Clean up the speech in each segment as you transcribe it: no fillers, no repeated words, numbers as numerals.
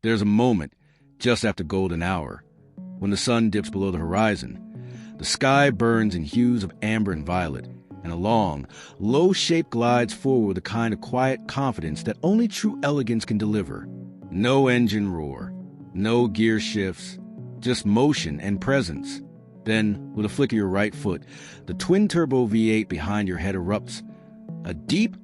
There's a moment, just after golden hour, when the sun dips below the horizon. The sky burns in hues of amber and violet, and a long, low shape glides forward with a kind of quiet confidence that only true elegance can deliver. No engine roar, no gear shifts, just motion and presence. Then, with a flick of your right foot, the twin-turbo V8 behind your head erupts. A deep,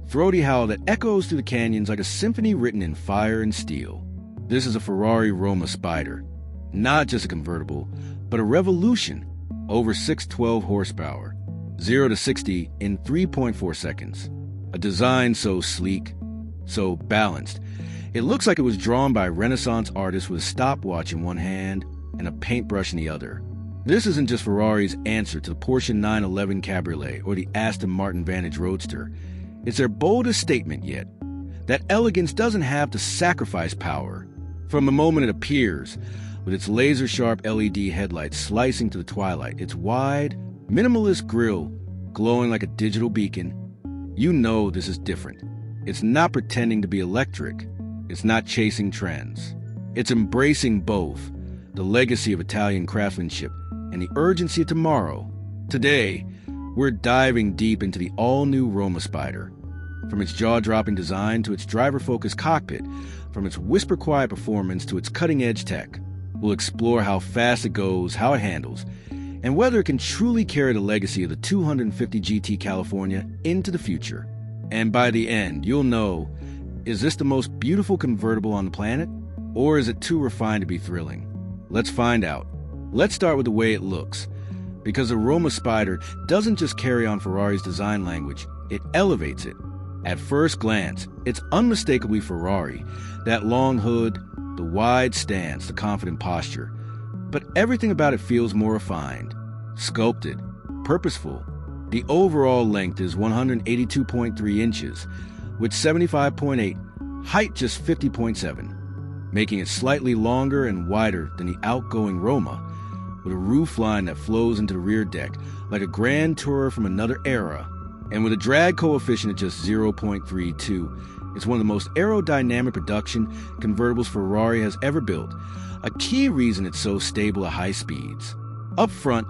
throaty howl that echoes through the canyons like a symphony written in fire and steel. This is a Ferrari Roma Spider. Not just a convertible, but a revolution. Over 612 horsepower. 0 to 60 in 3.4 seconds. A design so sleek, so balanced. It looks like it was drawn by a Renaissance artist with a stopwatch in one hand and a paintbrush in the other. This isn't just Ferrari's answer to the Porsche 911 Cabriolet or the Aston Martin Vantage Roadster. It's their boldest statement yet. That elegance doesn't have to sacrifice power. From the moment it appears, with its laser-sharp LED headlights slicing to the twilight, its wide, minimalist grille glowing like a digital beacon, you know this is different. It's not pretending to be electric. It's not chasing trends. It's embracing both the legacy of Italian craftsmanship and the urgency of tomorrow. Today, we're diving deep into the all-new Roma Spider. From its jaw-dropping design to its driver-focused cockpit, from its whisper-quiet performance to its cutting-edge tech, we'll explore how fast it goes, how it handles, and whether it can truly carry the legacy of the 250 GT California into the future. And by the end, you'll know, is this the most beautiful convertible on the planet? Or is it too refined to be thrilling? Let's find out. Let's start with the way it looks. Because the Roma Spider doesn't just carry on Ferrari's design language, it elevates it. At first glance, it's unmistakably Ferrari. That long hood, the wide stance, the confident posture. But everything about it feels more refined, sculpted, purposeful. The overall length is 182.3 inches, with 75.8, height just 50.7, making it slightly longer and wider than the outgoing Roma, with a roof line that flows into the rear deck like a grand tourer from another era. And with a drag coefficient of just 0.32, it's one of the most aerodynamic production convertibles Ferrari has ever built, a key reason it's so stable at high speeds. Up front,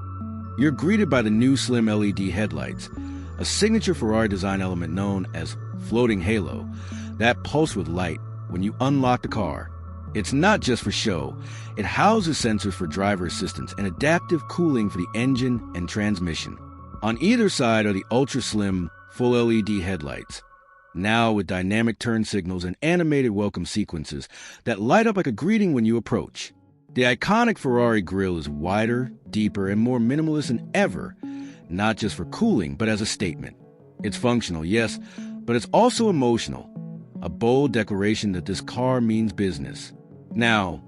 you're greeted by the new slim LED headlights, a signature Ferrari design element known as floating halo, that pulse with light when you unlock the car. It's not just for show. It houses sensors for driver assistance and adaptive cooling for the engine and transmission. On either side are the ultra-slim, full LED headlights, now with dynamic turn signals and animated welcome sequences that light up like a greeting when you approach. The iconic Ferrari grille is wider, deeper, and more minimalist than ever, not just for cooling, but as a statement. It's functional, yes, but it's also emotional, a bold declaration that this car means business. Now,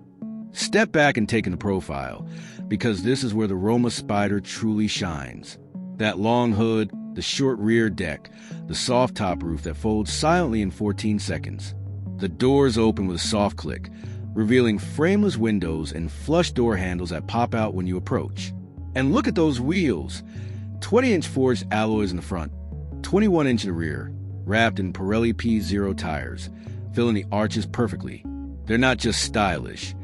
step back and take in the profile, because this is where the Roma Spider truly shines. That long hood, the short rear deck, the soft top roof that folds silently in 14 seconds. The doors open with a soft click, revealing frameless windows and flush door handles that pop out when you approach. And look at those wheels! 20-inch forged alloys in the front, 21-inch in the rear, wrapped in Pirelli P0 tires, filling the arches perfectly. They're not just stylish.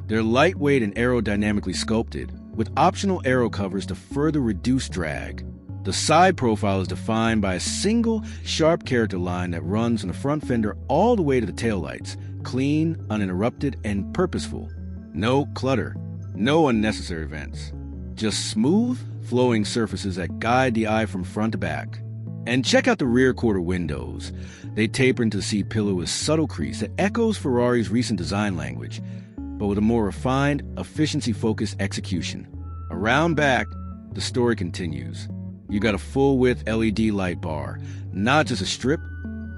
They're lightweight and aerodynamically sculpted, with optional aero covers to further reduce drag. The side profile is defined by a single, sharp character line that runs from the front fender all the way to the taillights, clean, uninterrupted, and purposeful. No clutter, no unnecessary vents. Just smooth, flowing surfaces that guide the eye from front to back. And check out the rear quarter windows. They taper into the seat pillow with subtle crease that echoes Ferrari's recent design language, but with a more refined, efficiency-focused execution. Around back, the story continues. You got a full-width LED light bar, not just a strip,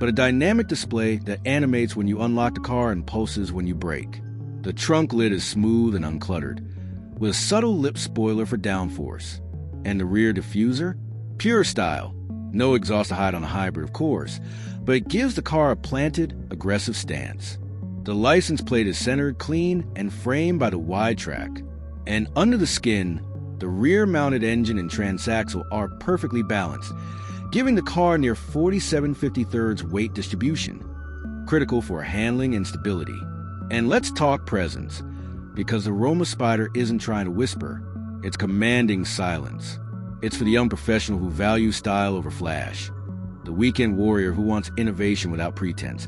but a dynamic display that animates when you unlock the car and pulses when you brake. The trunk lid is smooth and uncluttered, with a subtle lip spoiler for downforce. And the rear diffuser? Pure style. No exhaust to hide on a hybrid, of course, but it gives the car a planted, aggressive stance. The license plate is centered, clean, and framed by the wide track. And under the skin, the rear-mounted engine and transaxle are perfectly balanced, giving the car near 47 53rds weight distribution, critical for handling and stability. And let's talk presence, because the Roma Spider isn't trying to whisper, it's commanding silence. It's for the young professional who values style over flash, the weekend warrior who wants innovation without pretense,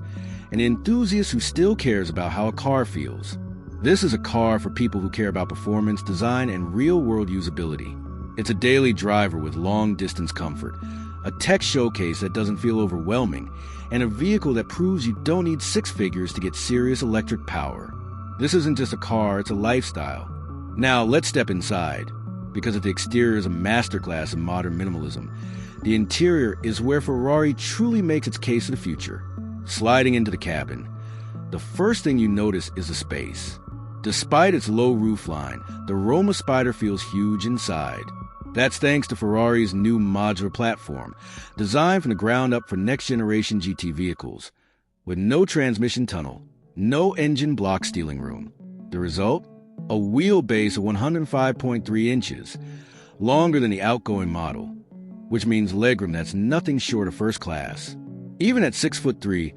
and the enthusiast who still cares about how a car feels. This is a car for people who care about performance, design, and real-world usability. It's a daily driver with long-distance comfort, a tech showcase that doesn't feel overwhelming, and a vehicle that proves you don't need six figures to get serious electric power. This isn't just a car, it's a lifestyle. Now, let's step inside, because if the exterior is a masterclass in modern minimalism, the interior is where Ferrari truly makes its case for the future. Sliding into the cabin, the first thing you notice is the space. Despite its low roofline, the Roma Spider feels huge inside. That's thanks to Ferrari's new modular platform, designed from the ground up for next-generation GT vehicles. With no transmission tunnel, no engine block steering room. The result? A wheelbase of 105.3 inches, longer than the outgoing model, which means legroom that's nothing short of first class. Even at 6'3",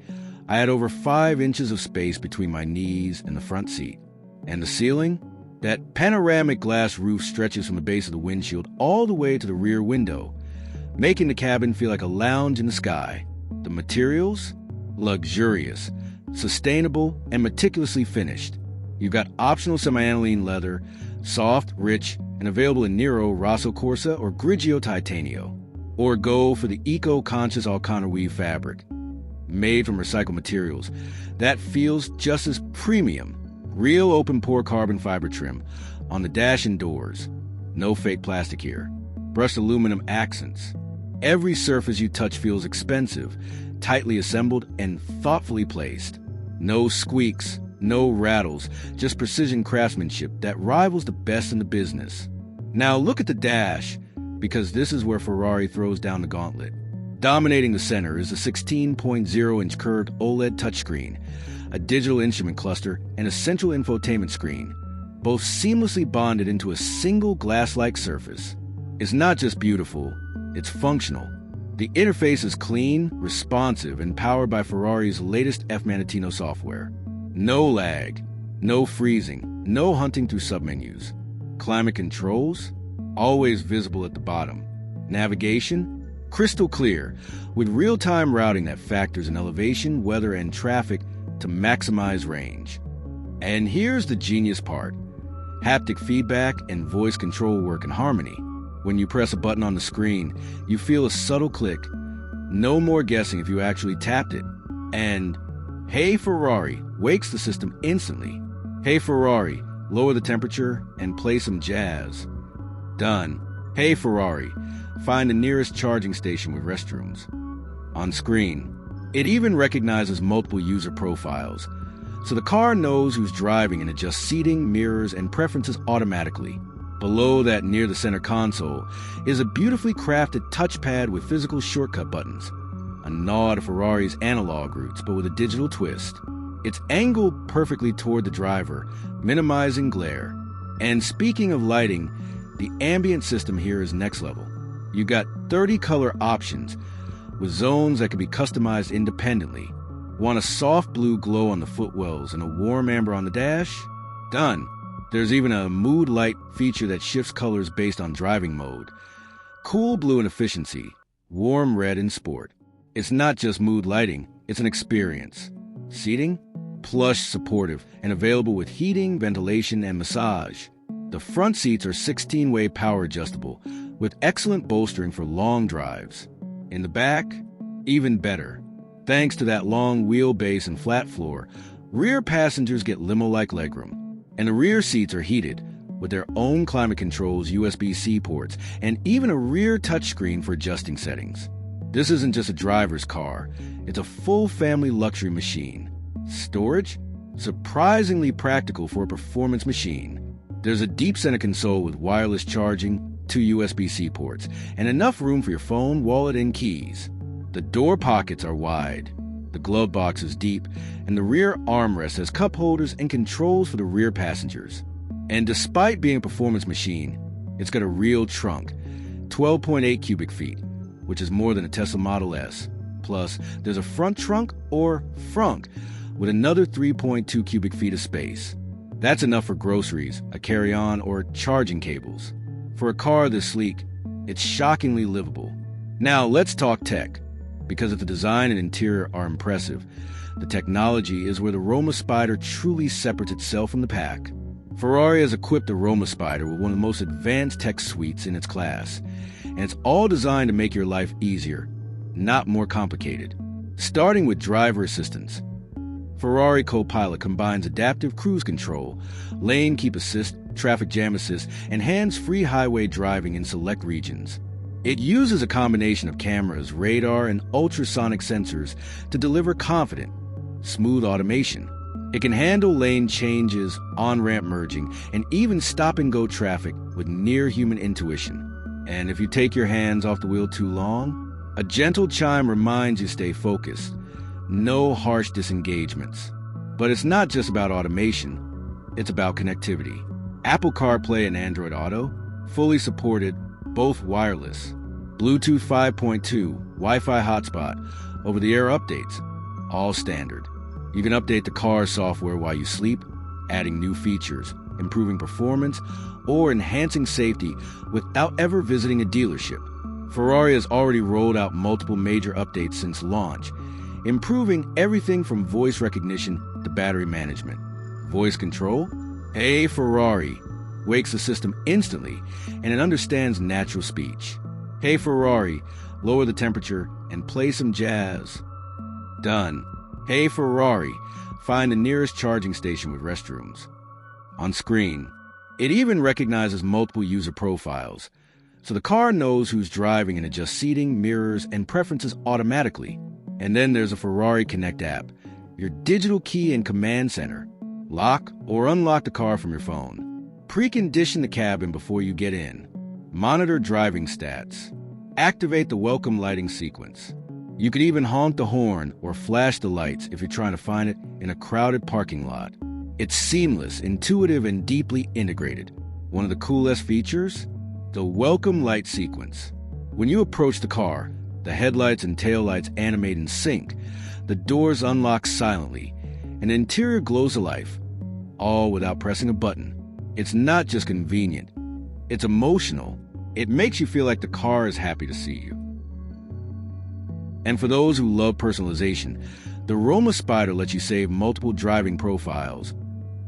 I had over 5 inches of space between my knees and the front seat. And the ceiling? That panoramic glass roof stretches from the base of the windshield all the way to the rear window, making the cabin feel like a lounge in the sky. The materials? Luxurious, sustainable, and meticulously finished. You've got optional semi-aniline leather, soft, rich, and available in Nero, Rosso Corsa, or Grigio Titanio. Or go for the eco-conscious Alcantara weave fabric. Made from recycled materials, that feels just as premium. Real open-pore carbon fiber trim on the dash and doors. No fake plastic here. Brushed aluminum accents. Every surface you touch feels expensive, tightly assembled, and thoughtfully placed. No squeaks, no rattles, just precision craftsmanship that rivals the best in the business. Now look at the dash, because this is where Ferrari throws down the gauntlet. Dominating the center is a 16.0-inch curved OLED touchscreen, a digital instrument cluster, and a central infotainment screen, both seamlessly bonded into a single glass-like surface. It's not just beautiful, it's functional. The interface is clean, responsive, and powered by Ferrari's latest F-Manatino software. No lag, no freezing, no hunting through submenus. Climate controls? Always visible at the bottom. Navigation? Crystal clear, with real-time routing that factors in elevation, weather, and traffic to maximize range. And here's the genius part. Haptic feedback and voice control work in harmony. When you press a button on the screen, you feel a subtle click. No more guessing if you actually tapped it. And Hey Ferrari wakes the system instantly. Hey Ferrari, lower the temperature and play some jazz. Done. Hey Ferrari, find the nearest charging station with restrooms. On screen, it even recognizes multiple user profiles, so the car knows who's driving and adjusts seating, mirrors, and preferences automatically. Below that, near the center console, is a beautifully crafted touchpad with physical shortcut buttons, a nod to Ferrari's analog roots, but with a digital twist. It's angled perfectly toward the driver, minimizing glare. And speaking of lighting, the ambient system here is next level. You've got 30 color options, with zones that can be customized independently. Want a soft blue glow on the footwells and a warm amber on the dash? Done. There's even a mood light feature that shifts colors based on driving mode. Cool blue in efficiency, warm red in sport. It's not just mood lighting, it's an experience. Seating? Plush, supportive, and available with heating, ventilation, and massage. The front seats are 16-way power adjustable, with excellent bolstering for long drives. In the back, even better. Thanks to that long wheelbase and flat floor, rear passengers get limo-like legroom. And the rear seats are heated, with their own climate controls, USB-C ports, and even a rear touchscreen for adjusting settings. This isn't just a driver's car, it's a full family luxury machine. Storage? Surprisingly practical for a performance machine. There's a deep center console with wireless charging, 2 USB-C ports, and enough room for your phone, wallet, and keys. The door pockets are wide, the glove box is deep, and the rear armrest has cup holders and controls for the rear passengers. And despite being a performance machine, it's got a real trunk, 12.8 cubic feet, which is more than a Tesla Model S. Plus, there's a front trunk, or frunk, with another 3.2 cubic feet of space. That's enough for groceries, a carry-on, or charging cables. For a car this sleek, it's shockingly livable. Now let's talk tech. Because if the design and interior are impressive, the technology is where the Roma Spider truly separates itself from the pack. Ferrari has equipped the Roma Spider with one of the most advanced tech suites in its class, and it's all designed to make your life easier, not more complicated. Starting with driver assistance, Ferrari Co-Pilot combines adaptive cruise control, lane keep assist, traffic jam assist, and hands-free highway driving in select regions. It uses a combination of cameras, radar, and ultrasonic sensors to deliver confident, smooth automation. It can handle lane changes, on-ramp merging, and even stop-and-go traffic with near-human intuition. And if you take your hands off the wheel too long, a gentle chime reminds you to stay focused. No harsh disengagements. But it's not just about automation, it's about connectivity. Apple CarPlay and Android Auto, fully supported, both wireless. Bluetooth 5.2, Wi-Fi hotspot, over-the-air updates, all standard. You can update the car's software while you sleep, adding new features, improving performance, or enhancing safety without ever visiting a dealership. Ferrari has already rolled out multiple major updates since launch, improving everything from voice recognition to battery management. Voice control? Hey Ferrari, wakes the system instantly, and it understands natural speech. Hey Ferrari, lower the temperature and play some jazz. Done. Hey Ferrari, find the nearest charging station with restrooms. On screen, it even recognizes multiple user profiles, so the car knows who's driving and adjusts seating, mirrors, and preferences automatically. And then there's a Ferrari Connect app, your digital key and command center. Lock or unlock the car from your phone. Precondition the cabin before you get in. Monitor driving stats. Activate the welcome lighting sequence. You could even honk the horn or flash the lights if you're trying to find it in a crowded parking lot. It's seamless, intuitive, and deeply integrated. One of the coolest features? The welcome light sequence. When you approach the car, the headlights and taillights animate in sync, the doors unlock silently, and the interior glows to life, all without pressing a button. It's not just convenient, it's emotional. It makes you feel like the car is happy to see you. And for those who love personalization, the Roma Spider lets you save multiple driving profiles,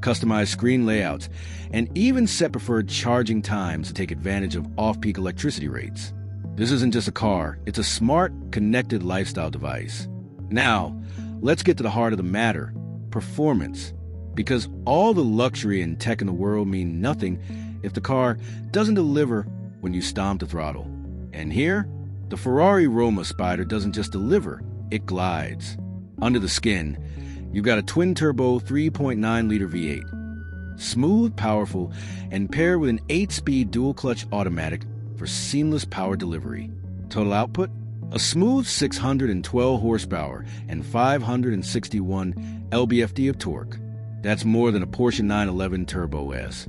customize screen layouts, and even set preferred charging times to take advantage of off-peak electricity rates. This isn't just a car, it's a smart, connected lifestyle device. Now, let's get to the heart of the matter, performance. Because all the luxury and tech in the world mean nothing if the car doesn't deliver when you stomp the throttle. And here, the Ferrari Roma Spider doesn't just deliver, it glides. Under the skin, you've got a twin-turbo 3.9-liter V8. Smooth, powerful, and paired with an 8-speed dual-clutch automatic for seamless power delivery. Total output? A smooth 612 horsepower and 561 lb-ft of torque. That's more than a Porsche 911 Turbo S.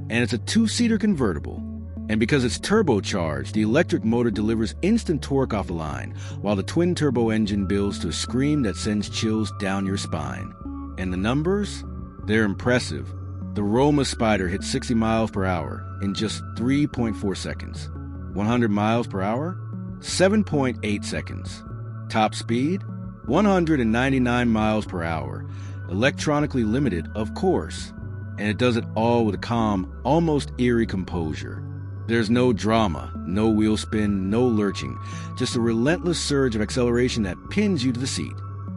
And it's a two-seater convertible. And because it's turbocharged, the electric motor delivers instant torque off the line, while the twin-turbo engine builds to a scream that sends chills down your spine. And the numbers? They're impressive. The Roma Spider hits 60 miles per hour in just 3.4 seconds. 100 miles per hour? 7.8 seconds. Top speed? 199 miles per hour. Electronically limited, of course. And it does it all with a calm, almost eerie composure. There's no drama, no wheel spin, no lurching, just a relentless surge of acceleration that pins you to the seat.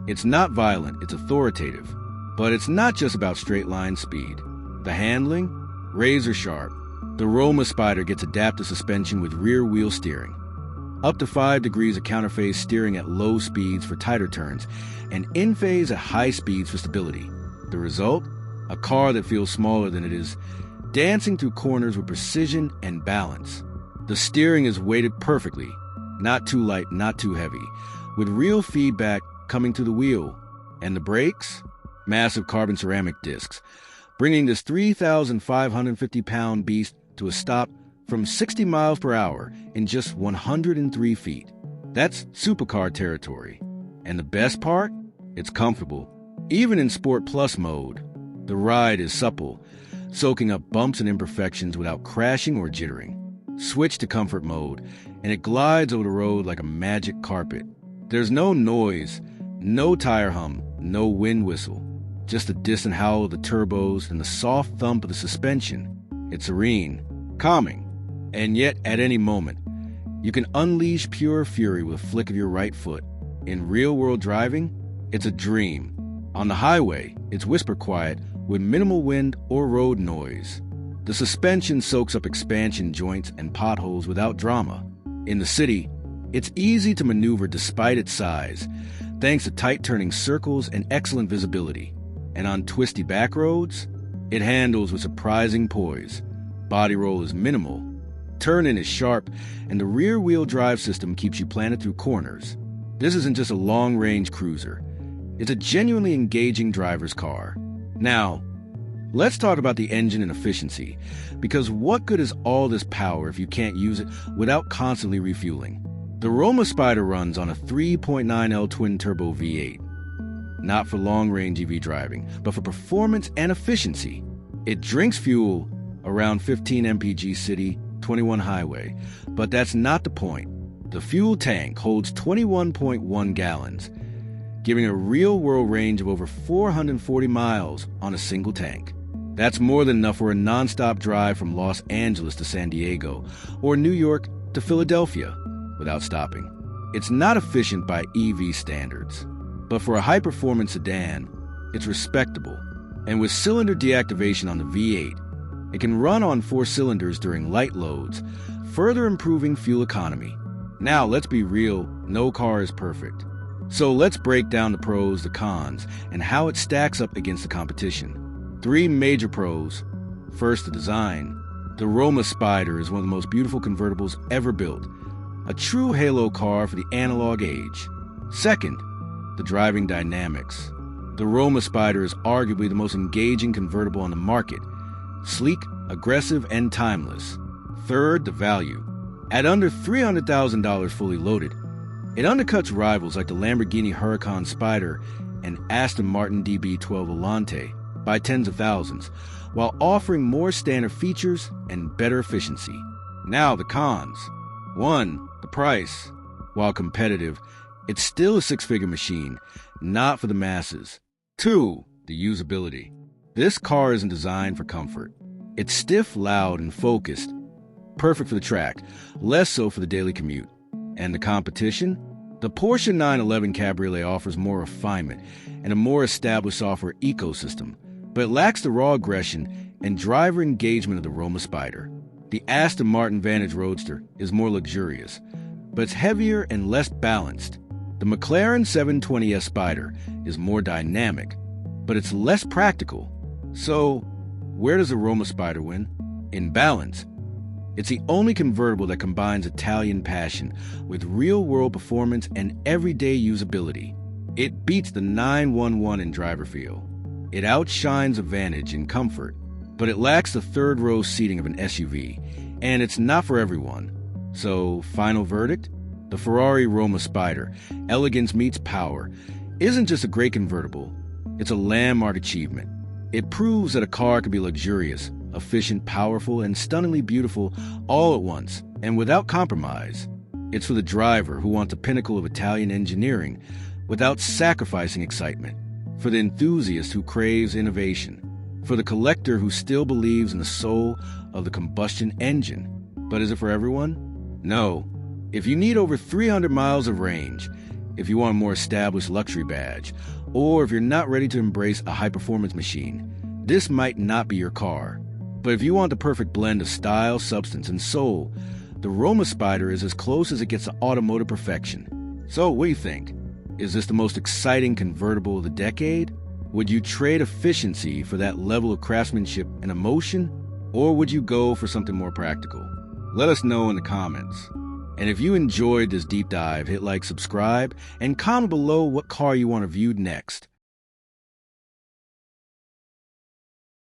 It's not violent, it's authoritative. But it's not just about straight-line speed. The handling? Razor sharp. The Roma Spider gets adaptive suspension with rear-wheel steering. Up to 5 degrees of counterphase steering at low speeds for tighter turns, and in-phase at high speeds for stability. The result? A car that feels smaller than it is, dancing through corners with precision and balance. The steering is weighted perfectly, not too light, not too heavy, with real feedback coming through the wheel. And the brakes? Massive carbon ceramic discs, bringing this 3,550-pound beast to a stop from 60 miles per hour in just 103 feet. That's supercar territory. And the best part? It's comfortable. Even in Sport Plus mode, the ride is supple, soaking up bumps and imperfections without crashing or jittering. Switch to Comfort mode, and it glides over the road like a magic carpet. There's no noise, no tire hum, no wind whistle, just the distant howl of the turbos and the soft thump of the suspension. It's serene, calming, and yet at any moment, you can unleash pure fury with a flick of your right foot. In real-world driving, it's a dream. On the highway, it's whisper quiet with minimal wind or road noise. The suspension soaks up expansion joints and potholes without drama. In the city, it's easy to maneuver despite its size, thanks to tight turning circles and excellent visibility. And on twisty back roads, it handles with surprising poise. Body roll is minimal, turn-in is sharp, and the rear-wheel drive system keeps you planted through corners. This isn't just a long-range cruiser. It's a genuinely engaging driver's car. Now, let's talk about the engine and efficiency, because what good is all this power if you can't use it without constantly refueling? The Roma Spider runs on a 3.9L twin-turbo V8. Not for long-range EV driving, but for performance and efficiency. It drinks fuel around 15 mpg city, 21 highway, but that's not the point. The fuel tank holds 21.1 gallons, giving a real-world range of over 440 miles on a single tank. That's more than enough for a non-stop drive from Los Angeles to San Diego or New York to Philadelphia without stopping. It's not efficient by EV standards, but for a high-performance sedan, it's respectable. And with cylinder deactivation on the V8, it can run on 4 cylinders during light loads, further improving fuel economy. Now, let's be real, no car is perfect. So let's break down the pros, the cons, and how it stacks up against the competition. 3 major pros. First, the design. The Roma Spider is one of the most beautiful convertibles ever built, a true halo car for the analog age. Second, the driving dynamics. The Roma Spider is arguably the most engaging convertible on the market, sleek, aggressive, and timeless. Third, the value. At under $300,000 fully loaded, it undercuts rivals like the Lamborghini Huracan Spider and Aston Martin DB12 Volante by tens of thousands, while offering more standard features and better efficiency. Now the cons. 1. The price. While competitive, it's still a 6-figure machine, not for the masses. 2. The usability. This car isn't designed for comfort. It's stiff, loud, and focused. Perfect for the track, less so for the daily commute. And the competition? The Porsche 911 Cabriolet offers more refinement and a more established software ecosystem, but it lacks the raw aggression and driver engagement of the Roma Spider. The Aston Martin Vantage Roadster is more luxurious, but it's heavier and less balanced. The McLaren 720S Spider is more dynamic, but it's less practical. So, where does the Roma Spider win? In balance. It's the only convertible that combines Italian passion with real-world performance and everyday usability. It beats the 911 in driver feel. It outshines a Vantage in comfort, but it lacks the third-row seating of an SUV, and it's not for everyone. So, final verdict? The Ferrari Roma Spider, elegance meets power, isn't just a great convertible, it's a landmark achievement. It proves that a car can be luxurious, efficient, powerful, and stunningly beautiful all at once, and without compromise. It's for the driver who wants the pinnacle of Italian engineering without sacrificing excitement, for the enthusiast who craves innovation, for the collector who still believes in the soul of the combustion engine. But is it for everyone? No. If you need over 300 miles of range, if you want a more established luxury badge, or if you're not ready to embrace a high-performance machine, this might not be your car. But if you want the perfect blend of style, substance, and soul, the Roma Spider is as close as it gets to automotive perfection. So, what do you think? Is this the most exciting convertible of the decade? Would you trade efficiency for that level of craftsmanship and emotion? Or would you go for something more practical? Let us know in the comments. And if you enjoyed this deep dive, hit like, subscribe, and comment below what car you want reviewed next.